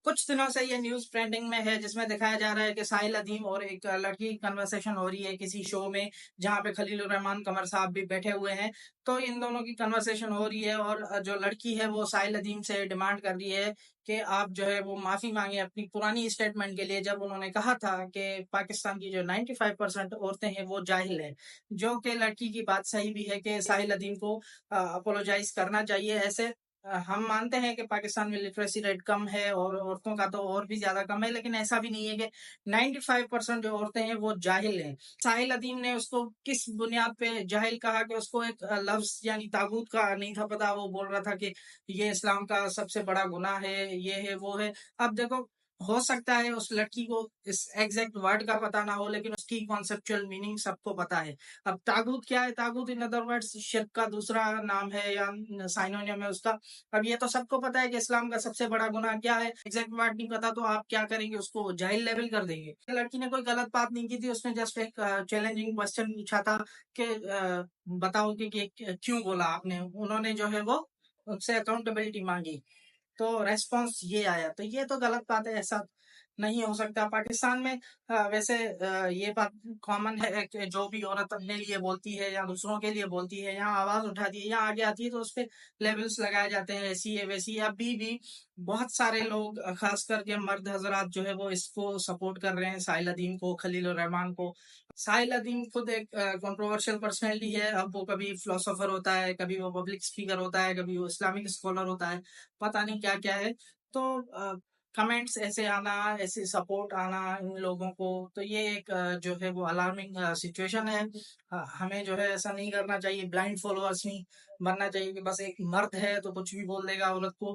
कुछ दिनों से ये न्यूज़ ट्रेंडिंग में है जिसमें दिखाया जा रहा है कि साहिल अदीम और एक लड़की की कन्वर्सेशन हो रही है किसी शो में, जहाँ पे खलीलुर रहमान कमर साहब भी बैठे हुए हैं। तो इन दोनों की कन्वर्सेशन हो रही है और जो लड़की है वो साहिल अदीम से डिमांड कर रही है कि आप जो है वो माफ़ी माँगे अपनी पुरानी स्टेटमेंट के लिए, जब उन्होंने कहा था कि पाकिस्तान की जो 95% औरतें हैं वो जाहिल हैं। जो कि लड़की की बात सही भी है कि साहिल अदीम को अपोलोजाइज़ करना चाहिए। ऐसे हम मानते हैं कि पाकिस्तान में लिटरेसी रेट कम है और औरतों का तो और भी ज़्यादा कम है, लेकिन ऐसा भी नहीं है कि 95% जो औरतें हैं वो जाहिल हैं। साहिल अदीम ने उसको किस बुनियाद पे जाहिल कहा कि उसको एक लफ्ज़ यानी तागूत का नहीं था पता, वो बोल रहा था कि ये इस्लाम का सबसे बड़ा गुनाह है, ये है, वो है। अब देखो, हो सकता है उस लड़की को इस एग्ज़ैक्ट वर्ड का पता ना हो, लेकिन उसकी कॉन्सेप्चुअल मीनिंग सबको पता है। अब तागूत क्या है? तागूत इन अदर वर्ड्स शिर्क का दूसरा नाम है या साइनोनिम है उसका। अब ये तो सबको पता है कि इस्लाम का सबसे बड़ा गुनाह क्या है। एग्जैक्ट वर्ड नहीं पता तो आप क्या करेंगे? उसको जाहिल लेवल कर देंगे। लड़की ने कोई गलत बात नहीं की थी, उसने जस्ट एक चैलेंजिंग क्वेश्चन पूछा था कि बताओ कि क्यों बोला आपने। उन्होंने जो है वो उससे अकाउंटेबिलिटी मांगी, तो रेस्पॉन्स ये आया। तो ये तो गलत बात है, ऐसा नहीं हो सकता। पाकिस्तान में वैसे ये बात कॉमन है कि जो भी औरत अपने लिए बोलती है या दूसरों के लिए बोलती है, यहाँ आवाज उठाती है, यहाँ आगे आती है, तो उस पे लेवल्स लगाए जाते हैं, ऐसी है वैसी है। अभी भी बहुत सारे लोग खास करके मर्द हजरात जो है वो इसको सपोर्ट कर रहे हैं, साहिल अदीम को, खलील रहमान को। साहिल अदीम खुद एक कंट्रोवर्शियल पर्सनैलिटी है। अब वो कभी फिलोसोफर होता है, कभी वो पब्लिक स्पीकर होता है, कभी वो इस्लामिक स्कॉलर होता है, पता नहीं क्या-क्या है। तो कमेंट्स ऐसे आना, ऐसे सपोर्ट आना इन लोगों को, तो ये एक जो है वो अलार्मिंग सिचुएशन है। हमें जो है ऐसा नहीं करना चाहिए, ब्लाइंड फॉलोअर्स नहीं बनना चाहिए कि बस एक मर्द है तो कुछ भी बोल देगा औरत को।